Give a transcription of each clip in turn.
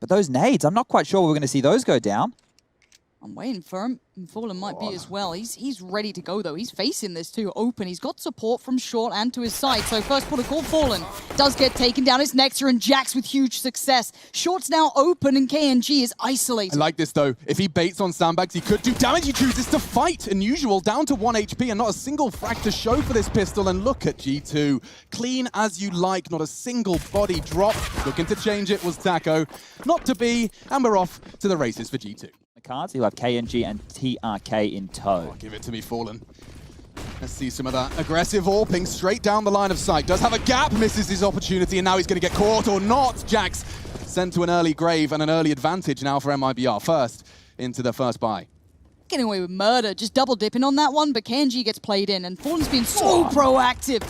But those nades, I'm not quite sure we're going to see those go down. I'm waiting for him. And Fallen might be as well. He's ready to go, though. He's facing this too, open. He's got support from short and to his side. So first protocol, Fallen does get taken down. It's Nexer and Jax with huge success. Short's now open and KNG is isolated. I like this, though. If he baits on sandbags, he could do damage. He chooses to fight. Unusual, down to 1 HP and not a single frag to show for this pistol. And look at G2. Clean as you like. Not a single body drop. Looking to change it was Taco. Not to be. And we're off to the races for G2. Cards, you have KNG and TRK in tow. Oh, give it to me, Fallen. Let's see some of that aggressive AWPing straight down the line of sight. Does have a gap, misses his opportunity, and now he's going to get caught or not. Jax sent to an early grave and an early advantage now for MIBR. First into the first buy. Getting away with murder, just double dipping on that one, but KNG gets played in, and Fallen's been so proactive.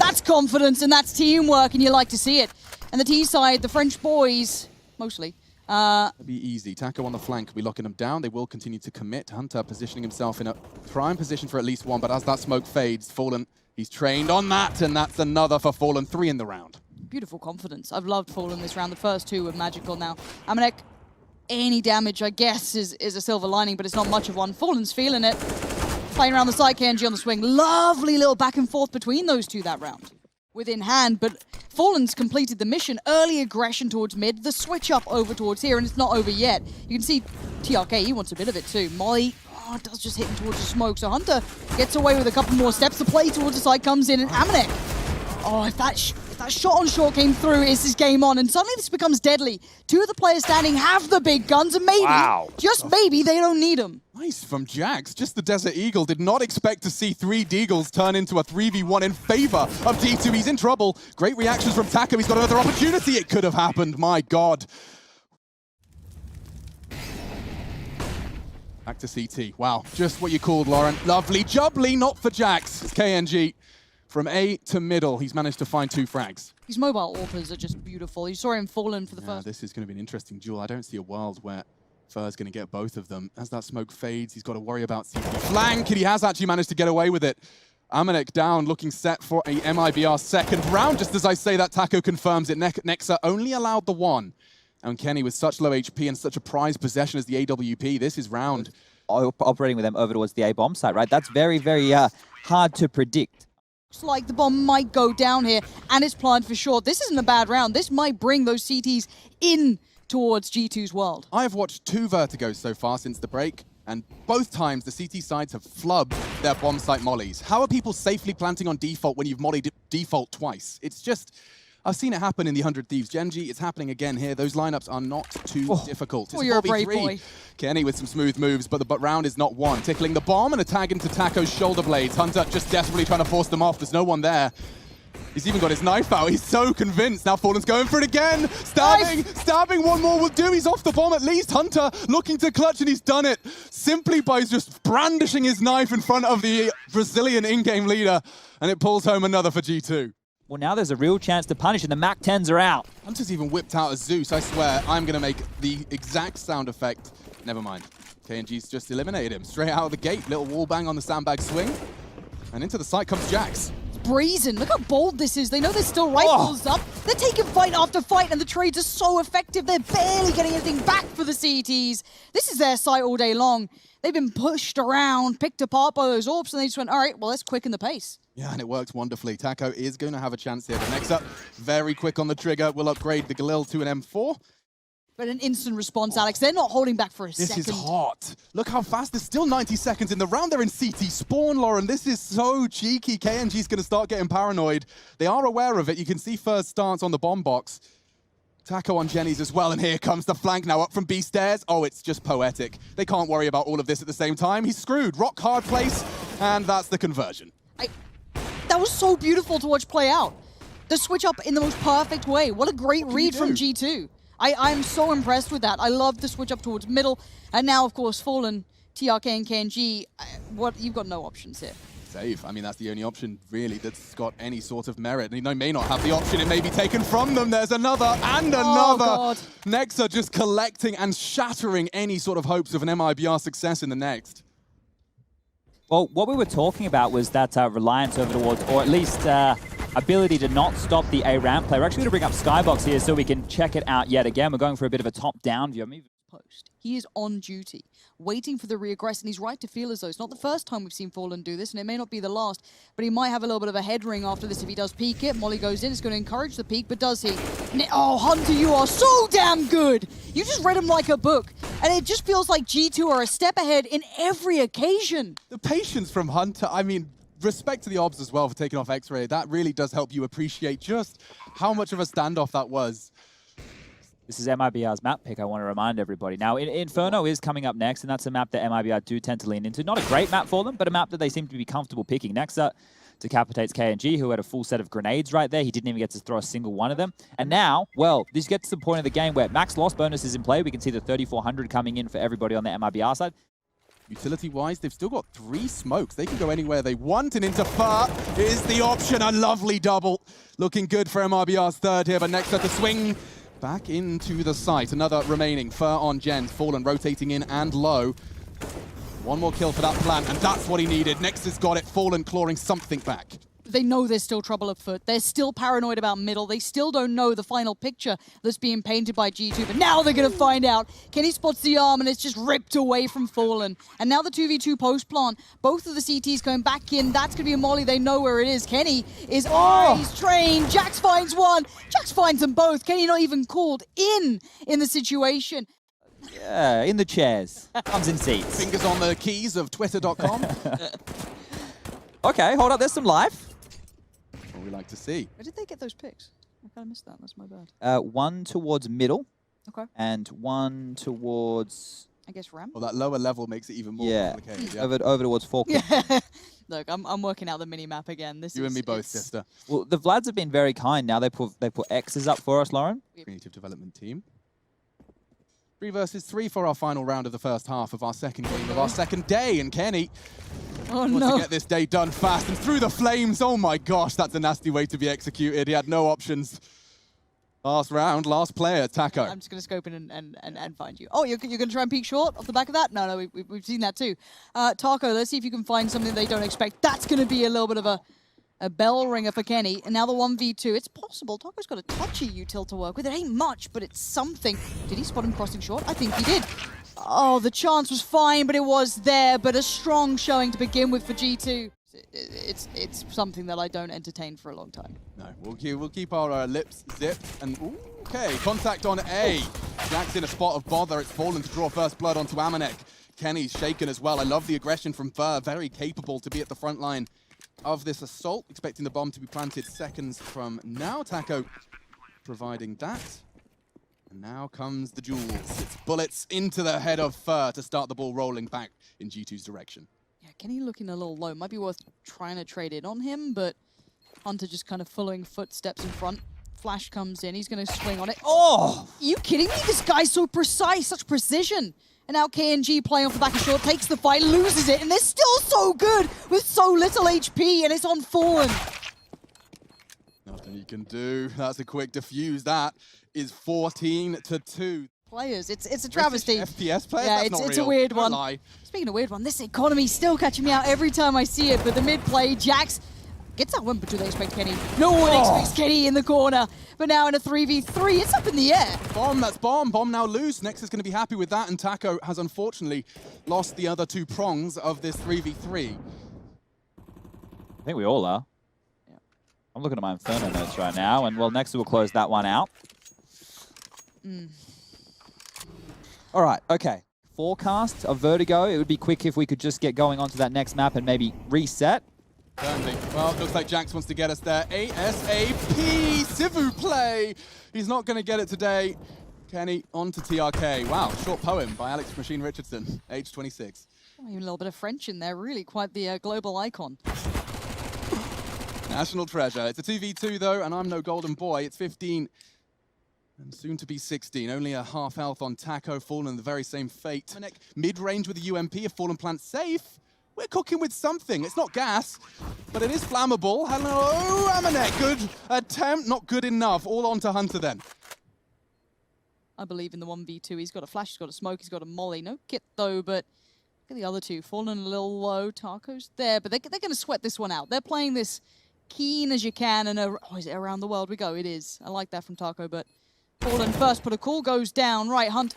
That's confidence and that's teamwork, and you like to see it. And the T side, the French boys, mostly, It'll be easy. Taco on the flank will be locking them down. They will continue to commit. Hunter positioning himself in a prime position for at least one, but as that smoke fades, Fallen, he's trained on that, and that's another for Fallen. 3 in the round. Beautiful confidence. I've loved Fallen this round. The first 2 were magical now. Amanek, any damage, I guess, is a silver lining, but it's not much of one. Fallen's feeling it. Playing around the side, KNG on the swing. Lovely little back and forth between those two that round. Within hand, but Fallen's completed the mission. Early aggression towards mid, the switch up over towards here, and it's not over yet. You can see TRK, he wants a bit of it too. Molly, does just hit him towards the smoke, so Hunter gets away with a couple more steps. The play towards the side comes in, and Amanek, if that shot on short came through, is this game on, and suddenly this becomes deadly. 2 of the players standing have the big guns, and maybe, just maybe, they don't need them. Nice from Jax. Just the Desert Eagle. Did not expect to see 3 Deagles turn into a 3v1 in favor of D2. He's in trouble. Great reactions from Taco. He's got another opportunity. It could have happened. My God. Back to CT. Wow. Just what you called, Lauren. Lovely jubbly. Not for Jax. It's KNG. From A to middle, he's managed to find 2 frags. These mobile AWPers are just beautiful. You saw him Fallen for the first. This is going to be an interesting duel. I don't see a world where Fur's going to get both of them. As that smoke fades, he's got to worry about CT flank, and he has actually managed to get away with it. Amanek down, looking set for a MIBR second round. Just as I say that, Taco confirms it. Nexa only allowed the 1. And Kenny, with such low HP and such a prized possession as the AWP, this is round. Operating with them over towards the A-bomb site, right? That's very, very hard to predict. Looks like the bomb might go down here, and it's planted for short. This isn't a bad round. This might bring those CTs in towards G2's world. I've watched 2 Vertigos so far since the break, and both times the CT sides have flubbed their bomb site mollies. How are people safely planting on default when you've mollied default twice? It's just, I've seen it happen in the 100 Thieves Genji. It's happening again here. Those lineups are not too difficult. It's you're a brave boy. Kenny with some smooth moves, but the round is not won. Tickling the bomb and a tag into Taco's shoulder blades. Hunter just desperately trying to force them off. There's no one there. He's even got his knife out. He's so convinced. Now Fallen's going for it again. Stabbing, one more will do. He's off the bomb at least. Hunter looking to clutch, and he's done it simply by just brandishing his knife in front of the Brazilian in-game leader, and it pulls home another for G2. Well, now there's a real chance to punish, and the MAC-10s are out. Hunter's even whipped out a Zeus. I swear, I'm going to make the exact sound effect. Never mind. KNG's just eliminated him. Straight out of the gate. Little wall bang on the sandbag swing. And into the site comes Jax. Brazen. Look how bold this is. They know there's still rifles up. They're taking fight after fight, and the trades are so effective. They're barely getting anything back for the CTs. This is their site all day long. They've been pushed around, picked apart by those AWPs, and they just went, all right, well, let's quicken the pace. Yeah, and it works wonderfully. Taco is going to have a chance here. But next up, very quick on the trigger. We'll upgrade the Galil to an M4. But an instant response, Alex. They're not holding back for a second. This is hot. Look how fast. There's still 90 seconds in the round. They're in CT spawn, Lauren. This is so cheeky. KNG's going to start getting paranoid. They are aware of it. You can see first stance on the bomb box. Taco on Jenny's as well, and here comes the flank now up from B stairs. Oh, it's just poetic. They can't worry about all of this at the same time. He's screwed. Rock hard place, and that's the conversion. That was so beautiful to watch play out. The switch up in the most perfect way. What a great read from G2. I'm so impressed with that. I love the switch up towards middle. And now, of course, Fallen, TRK, and KNG. You've got no options here. Save. I mean, that's the only option, really, that's got any sort of merit. They may not have the option. It may be taken from them. There's another and another. God. Nexa just collecting and shattering any sort of hopes of an MIBR success in the next. Well, what we were talking about was that reliance over towards, or at least ability to not stop the A ramp play. We're actually going to bring up Skybox here so we can check it out yet again. We're going for a bit of a top-down view. Post. He is on duty, waiting for the reaggress, and he's right to feel as though it's not the first time we've seen Fallen do this, and it may not be the last, but he might have a little bit of a head ring after this if he does peek it. Molly goes in, it's going to encourage the peek, but does he? Oh, Hunter, you are so damn good! You just read him like a book, and it just feels like G2 are a step ahead in every occasion. The patience from Hunter, I mean, respect to the obs as well for taking off X-Ray. That really does help you appreciate just how much of a standoff that was. This is MIBR's map pick, I want to remind everybody. Now, Inferno is coming up next, and that's a map that MIBR do tend to lean into. Not a great map for them, but a map that they seem to be comfortable picking. Next up, decapitates KNG, who had a full set of grenades right there. He didn't even get to throw a single one of them. And now, well, this gets to the point of the game where max loss bonus is in play. We can see the 3,400 coming in for everybody on the MIBR side. Utility-wise, they've still got 3 smokes. They can go anywhere they want, and into Fur is the option. A lovely double. Looking good for MIBR's third here, but next at the swing. Back into the site. Another remaining. Fur on Jens. Fallen rotating in and low. One more kill for that plant, and that's what he needed. Next has got it. Fallen clawing something back. They know there's still trouble afoot. They're still paranoid about middle. They still don't know the final picture that's being painted by G2, but now they're going to find out. Kenny spots the arm, and it's just ripped away from Fallen. And now the 2v2 post-plant. Both of the CTs going back in. That's going to be a molly. They know where it is. Kenny is he's trained. Jax finds one. Jax finds them both. Kenny not even called in the situation. Yeah, in the chairs. Comes in seats. Fingers on the keys of twitter.com. Okay, hold up. There's some life. What we like to see. Where did they get those picks? I kind of missed that. That's my bad. One towards middle. Okay. And one towards... I guess ramp? Well, that lower level makes it even more complicated. Yeah. Over towards Falcon. Yeah. Look, I'm working out the mini-map again. You and me both, sister. Well, the Vlads have been very kind. Now they put X's up for us, Lauren. Creative development team. 3 versus 3 for our final round of the first half of our second game of our second day. And Kenny wants to get this day done fast. And through the flames, oh my gosh, that's a nasty way to be executed. He had no options. Last round, last player, Taco. I'm just going to scope in and find you. Oh, you're going to try and peek short off the back of that? No, we've seen that too. Taco, let's see if you can find something they don't expect. That's going to be a little bit of a bell ringer for Kenny. And now the 1v2. It's possible. Taco's got a touchy util to work with. It ain't much, but it's something. Did he spot him crossing short? I think he did. Oh, the chance was fine, but it was there. But a strong showing to begin with for G2. It's something that I don't entertain for a long time. No, we'll keep our lips zipped. And okay, contact on A. Jack's in a spot of bother. It's Fallen to draw first blood onto Amanek. Kenny's shaken as well. I love the aggression from Fur. Very capable to be at the front line of this assault. Expecting the bomb to be planted seconds from now. Taco providing that. And now comes the jewels. It's bullets into the head of Fur to start the ball rolling back in G2's direction. Yeah, Kenny looking a little low. Might be worth trying to trade in on him, but Hunter just kind of following footsteps in front. Flash comes in. He's going to swing on it. Oh! Are you kidding me? This guy's so precise, such precision. And now KNG playing off the back of short, takes the fight, loses it, and they're still so good with so little HP, and it's on Fallen. Nothing you can do. That's a quick defuse. That is 14-2. Players, it's a travesty. FPS players? Yeah, That's it's a weird one. Speaking of weird one, this economy's still catching me out every time I see it, but the mid play, Jax gets that one, but do they expect Kenny? No one expects Kenny in the corner. But now in a 3v3, it's up in the air. Bomb, that's bomb. Bomb now loose. Next is going to be happy with that, and Taco has unfortunately lost the other 2 prongs of this 3v3. I think we all are. Yeah. I'm looking at my Inferno notes right now, and well, next we'll close that one out. All right, okay. Forecast of Vertigo. It would be quick if we could just get going onto that next map and maybe reset. Certainly. Well, looks like Jax wants to get us there. ASAP! Sivu play! He's not going to get it today. Kenny on to TRK. Wow, short poem by Alex Machine Richardson, age 26. Oh, even a little bit of French in there. Really quite the global icon. National treasure. It's a 2v2 though, and I'm no golden boy. It's 15 and soon to be 16. Only a half health on Taco. Fallen the very same fate. Mid-range with the UMP. If Fallen plant safe, we're cooking with something. It's not gas, but it is flammable. Hello, Amanek. Good attempt, not good enough. All on to Hunter then. I believe in the 1v2. He's got a flash, he's got a smoke, he's got a molly. No kit though, but Look at the other two, falling a little low. Taco's there, but they're going to sweat this one out. They're playing this keen as you can, and oh, is it around the world we go? It is. I like that from Taco, but Fallen first, but a call goes down. Right, Hunt.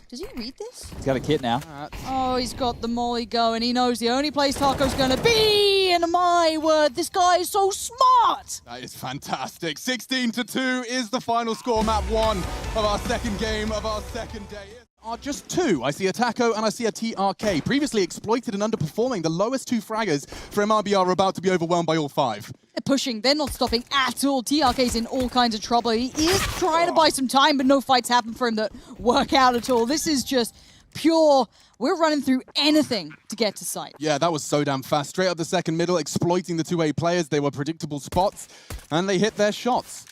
Does he read this? He's got a kit now. Oh, he's got the molly going. He knows the only place Taco's going to be. And my word, this guy is so smart. That is fantastic. 16-2 is the final score. Map 1 of our second game of our second day. Are just two. I see a Taco and I see a TRK. Previously exploited and underperforming. The lowest two fraggers for MIBR are about to be overwhelmed by all 5. They're pushing. They're not stopping at all. TRK's in all kinds of trouble. He is trying to buy some time, but no fights happen for him that work out at all. This is just pure, we're running through anything to get to site. Yeah, that was so damn fast. Straight up the second middle, exploiting the 2A players. They were predictable spots, and they hit their shots.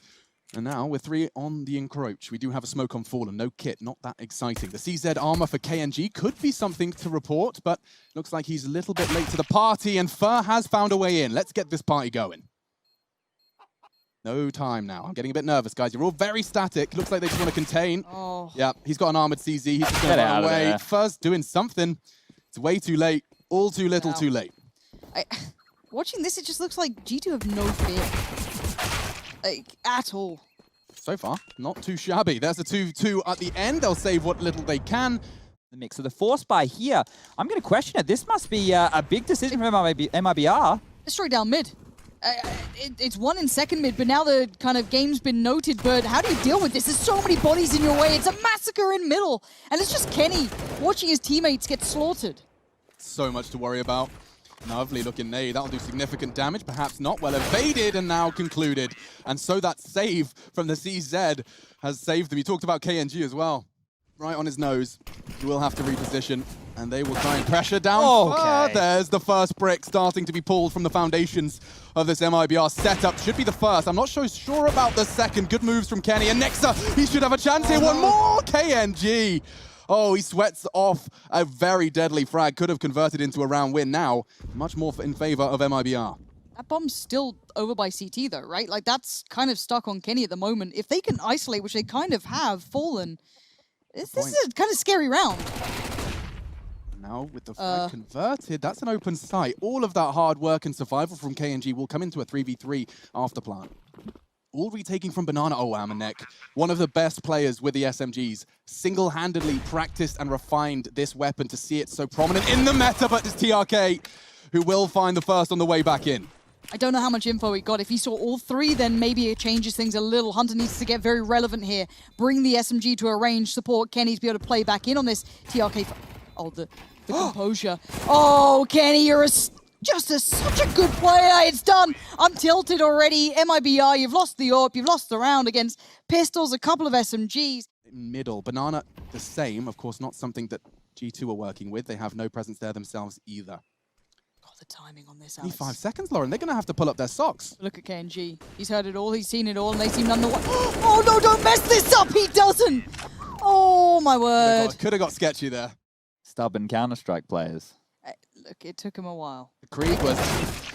And now, with 3 on the encroach, we do have a smoke on Fallen. No kit, not that exciting. The CZ armor for KNG could be something to report, but looks like he's a little bit late to the party, and Fur has found a way in. Let's get this party going. No time now. I'm getting a bit nervous, guys. You're all very static. Looks like they just want to contain. Oh. Yeah, he's got an armored CZ. He's just going to run away. Fur's doing something. It's way too late. All too little, too late. Watching this, it just looks like G2 have no fear. Like, at all. So far, not too shabby. There's a 2-2 at the end. They'll save what little they can. The mix of the force buy here. I'm going to question it. This must be a big decision from MIBR. Straight down mid. It's one in second mid, but now the kind of game's been noted. But how do you deal with this? There's so many bodies in your way. It's a massacre in middle. And it's just Kenny watching his teammates get slaughtered. So much to worry about. Lovely looking nade. That'll do significant damage. Perhaps not. Well evaded and now concluded. And so that save from the CZ has saved them. He talked about KNG as well. Right on his nose. He will have to reposition. And they will try and pressure down. Okay. There's the first brick starting to be pulled from the foundations of this MIBR setup. Should be the first. I'm not so sure about the second. Good moves from Kenny. And Nexa, he should have a chance here. One more. KNG. Oh, he sweats off a very deadly frag. Could have converted into a round win now. Much more in favor of MIBR. That bomb's still over by CT though, right? Like that's kind of stuck on Kenny at the moment. If they can isolate, which they kind of have, Fallen, this is a kind of scary round. Now with the frag converted, that's an open sight. All of that hard work and survival from KNG will come into a 3v3 after plant. All retaking from Banana. Oh, Amanek, one of the best players with the SMGs, single-handedly practiced and refined this weapon to see it so prominent in the meta, but it's TRK who will find the first on the way back in. I don't know how much info he got. If he saw all 3, then maybe it changes things a little. Hunter needs to get very relevant here. Bring the SMG to a range, support Kenny to be able to play back in on this. TRK, oh, the composure. Oh, Kenny, you're such a good player. It's done. I'm tilted already. MIBR, you've lost the AWP. You've lost the round against pistols, a couple of SMGs. Middle. Banana, the same. Of course, not something that G2 are working with. They have no presence there themselves either. God, the timing on this, Only Alex. 5 seconds, Lauren. They're going to have to pull up their socks. Look at KNG. He's heard it all. He's seen it all, and they seem none the one. Oh, no, don't mess this up. He doesn't. Oh, my word. Could have got sketchy there. Stubborn Counter-Strike players. Look, it took him a while. Creed was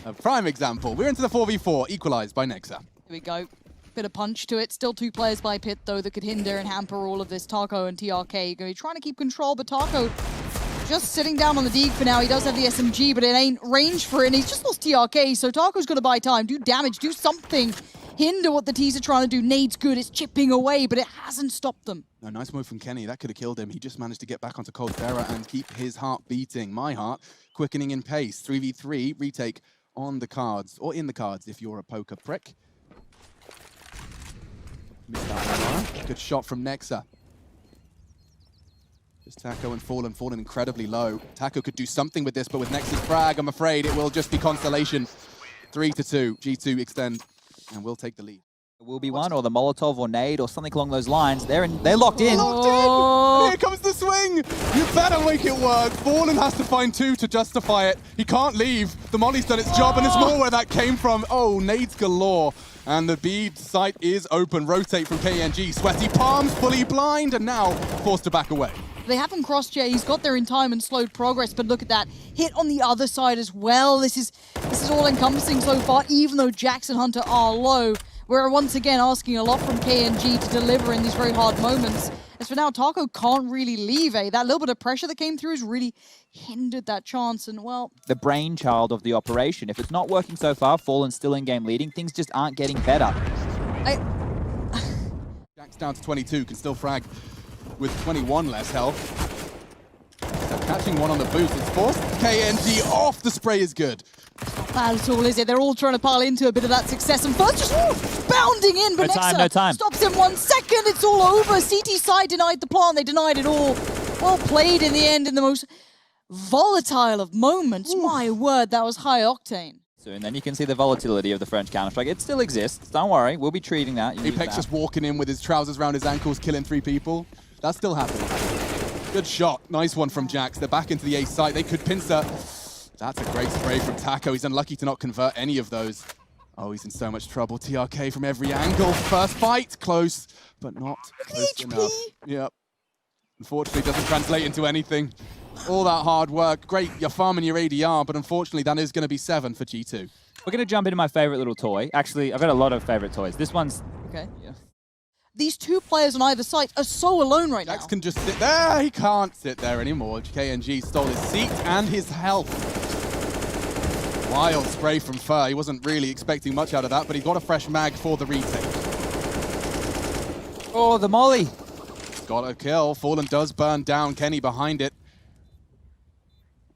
a prime example. We're into the 4v4, equalized by Nexa. Here we go. Bit of punch to it. Still 2 players by pit, though, that could hinder and hamper all of this. Taco and TRK going to be trying to keep control, but Taco just sitting down on the Deeg for now. He does have the SMG, but it ain't range for it, and he's just lost TRK, so Taco's got to buy time, do damage, do something. Hinder what the T's are trying to do. Nade's good, it's chipping away, but it hasn't stopped them. No, nice move from Kenny. That could have killed him. He just managed to get back onto Coldera and keep his heart beating. My heart quickening in pace. 3v3 retake on the cards, or in the cards if you're a poker prick. Missed that one. Good shot from Nexa. Just Taco and Fallen incredibly low. Taco could do something with this, but with Nexa's frag, I'm afraid it will just be consolation. 3-2. G2 extend and will take the lead. It will be one, or the Molotov or nade or something along those lines. They're locked in. Locked in! Here comes the swing! You better make it work. Fallen has to find 2 to justify it. He can't leave. The molly's done its job, and it's more where that came from. Oh, nades galore. And the bead sight is open. Rotate from KNG. Sweaty palms, fully blind, and now forced to back away. They have him cross-J. He's got there in time and slowed progress, but look at that. Hit on the other side as well. This is all-encompassing so far, even though Jax and Hunter are low. We're once again asking a lot from KNG to deliver in these very hard moments. As for now, Taco can't really leave, eh? That little bit of pressure that came through has really hindered that chance, and well... The brainchild of the operation. If it's not working so far, Fallen's still in-game leading, things just aren't getting better. Jack's down to 22, can still frag with 21 less health. Catching one on the boost, it's forced KNG off, the spray is good. Not bad at all, is it? They're all trying to pile into a bit of that success, and first just bounding in, but No time. stops in 1 second, it's all over. CT side denied the plant, they denied it all. Well played in the end in the most volatile of moments. Ooh. My word, that was high octane. And then you can see the volatility of the French Counter-Strike. It still exists, don't worry, we'll be treating that. Apex just walking in with his trousers around his ankles, killing 3 people. That's still happening. Good shot. Nice one from Jax. They're back into the A site. They could pincer. That's a great spray from Taco. He's unlucky to not convert any of those. Oh, he's in so much trouble. TRK from every angle. First fight. Close, but not close enough. Yep. Unfortunately, doesn't translate into anything. All that hard work. Great, you're farming your ADR, but unfortunately, that is going to be 7 for G2. We're going to jump into my favorite little toy. Actually, I've got a lot of favorite toys. This one's... Okay. Yeah. These 2 players on either side are so alone right now. Jax can just sit there. He can't sit there anymore. KNG stole his seat and his health. Wild spray from Fur. He wasn't really expecting much out of that, but he got a fresh mag for the retake. Oh, the molly. Got a kill. Fallen does burn down. Kenny behind it.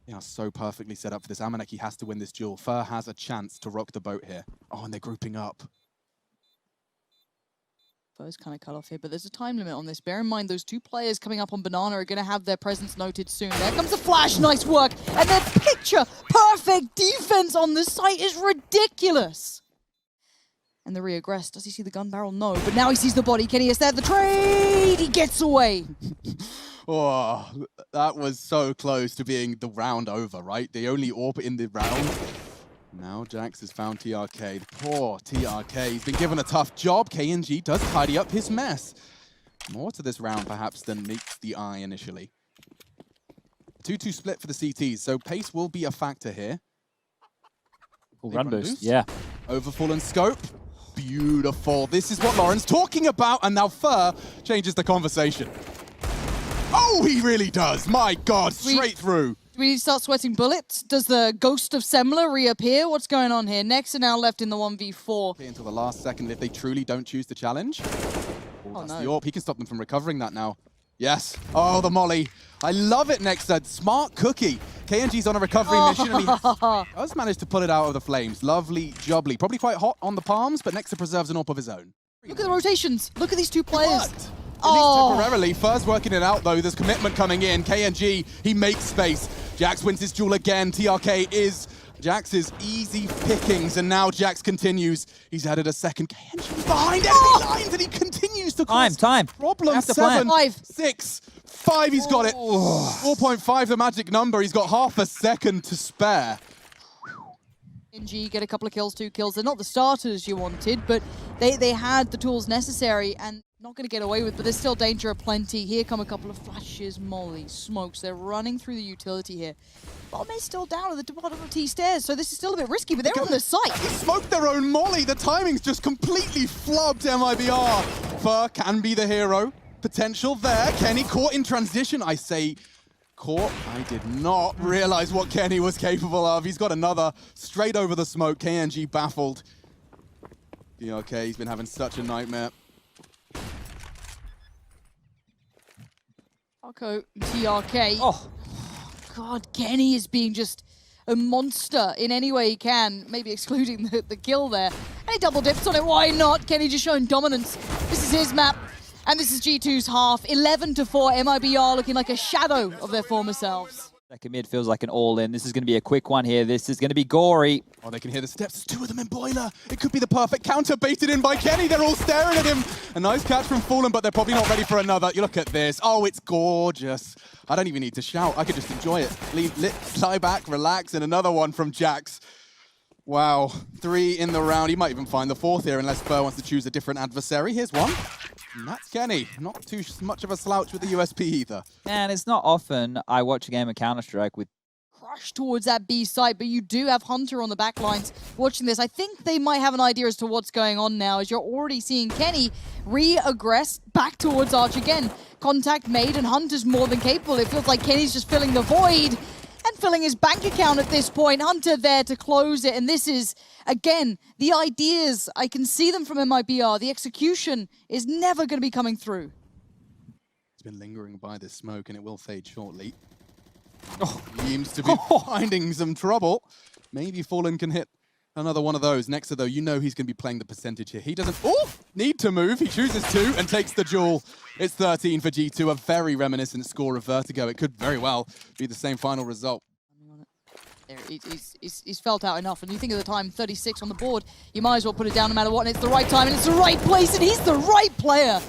Yeah, so perfectly set up for this. Amanek, he has to win this duel. Fur has a chance to rock the boat here. Oh, and they're grouping up. Fur's kind of cut off here, but there's a time limit on this. Bear in mind, those 2 players coming up on Banana are going to have their presence noted soon. There comes the flash, nice work, and their picture-perfect defense on the site is ridiculous. And the reaggress, does he see the gun barrel? No, but now he sees the body. Can he there? The trade, he gets away. Oh, that was so close to being the round over, right? The only AWP in the round. Now Jax has found TRK. Poor TRK. He's been given a tough job. KNG does tidy up his mess. More to this round, perhaps, than meets the eye initially. 2-2 split for the CTs, so pace will be a factor here. Cool run boost, yeah. Overfall and scope. Beautiful. This is what Lauren's talking about, and now Fur changes the conversation. Oh, he really does. My God, straight through. Do we need to start sweating bullets? Does the ghost of Semler reappear? What's going on here? Next are now left in the 1v4. Okay, until the last second if they truly don't choose to challenge. Oh, that's no. the AWP. He can stop them from recovering that now. Yes. Oh, the molly. I love it, Nexa. Smart cookie. KNG's on a recovery mission, and he does manage to pull it out of the flames. Lovely jubbly. Probably quite hot on the palms, but Nexa preserves an AWP of his own. Look at the rotations. Look at these 2 players. At least temporarily. First working it out, though. There's commitment coming in. KNG, he makes space. Jax wins his duel again. TRK is Jax's easy pickings, and now Jax continues. He's added a second. KNG behind enemy lines, and he continues to cause problems. 7, 6, 5, he's got it. 4.5, the magic number. He's got half a second to spare. KNG get a couple of kills, 2 kills. They're not the starters you wanted, but they had the tools necessary, and not going to get away with, but there's still danger aplenty. Here come a couple of flashes, molly, smokes. They're running through the utility here. Bomb is still down at the bottom of T stairs, so this is still a bit risky, but they're on the site. They smoked their own molly. The timing's just completely flubbed MIBR. Fur can be the hero. Potential there. Kenny caught in transition. I say caught. I did not realize what Kenny was capable of. He's got another straight over the smoke. KNG baffled. Okay, he's been having such a nightmare. TRK. Oh, God, Kenny is being just a monster in any way he can, maybe excluding the kill there. And he double dips on it, why not? Kenny just showing dominance. This is his map, and this is G2's half. 11-4, MIBR looking like a shadow of their former selves. Second mid feels like an all-in. This is going to be a quick one here. This is going to be gory. Oh, they can hear the steps. There's 2 of them in boiler. It could be the perfect counter, baited in by Kenny. They're all staring at him. A nice catch from Fallen, but they're probably not ready for another. You look at this. Oh, it's gorgeous. I don't even need to shout. I could just enjoy it. Lie back, relax, and another one from Jax. Wow. 3 in the round. He might even find the 4th here unless Fur wants to choose a different adversary. Here's one. And that's Kenny. Not too much of a slouch with the USP either. Man, it's not often I watch a game of Counter-Strike with rush towards that B site, but you do have Hunter on the back lines watching this. I think they might have an idea as to what's going on now, as you're already seeing Kenny re-aggress back towards Arch again. Contact made, and Hunter's more than capable. It feels like Kenny's just filling the void and filling his bank account at this point. Hunter there to close it, and this is, again, the ideas. I can see them from MIBR. The execution is never going to be coming through. It's been lingering by this smoke, and it will fade shortly. Oh, seems to be finding some trouble. Maybe Fallen can hit another one of those. Nexa, though, you know he's going to be playing the percentage here. He doesn't need to move. He chooses to and takes the duel. It's 13 for G2, a very reminiscent score of Vertigo. It could very well be the same final result. There, he's felt out enough, and you think of the time, 36 on the board, you might as well put it down no matter what, and it's the right time, and it's the right place, and he's the right player.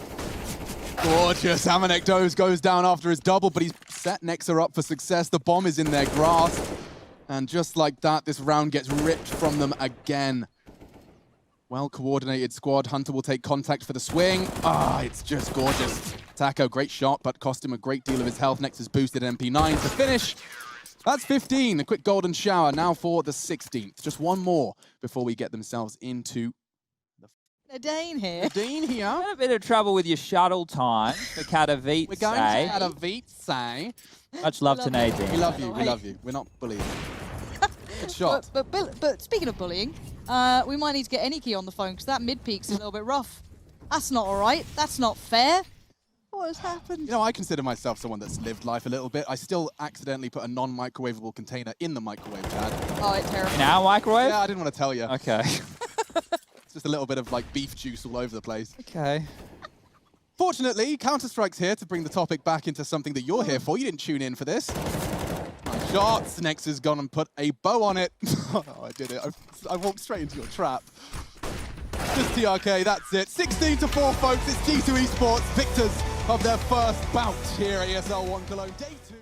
Gorgeous. Amanek goes down after his double, but he's set Nexa up for success. The bomb is in their grasp. And just like that, this round gets ripped from them again. Well-coordinated squad. Hunter will take contact for the swing. It's just gorgeous. Taco, great shot, but cost him a great deal of his health. Nexa's boosted MP9 to finish. That's 15. A quick golden shower now for the 16th. Just one more before we get themselves into Nadine here. Nadine here. Had a bit of trouble with your shuttle time for Katowice. We're going to Katowice. Much love to Nadine. We love you. We love you. We're not bullying. Good shot. But speaking of bullying, we might need to get Eniki on the phone, because that mid-peak's a little bit rough. That's not all right. That's not fair. What has happened? You know, I consider myself someone that's lived life a little bit. I still accidentally put a non-microwavable container in the microwave, Chad. Oh, it's terrible. Now microwave? Yeah, I didn't want to tell you. Okay. It's just a little bit of like beef juice all over the place. Okay. Fortunately, Counter-Strike's here to bring the topic back into something that you're here for. You didn't tune in for this. Nice shots. Nex has gone and put a bow on it. Oh, I did it. I walked straight into your trap. Just TRK, that's it. 16-4, folks. It's G2 Esports, victors of their first bout here at ESL One Cologne. Day 2.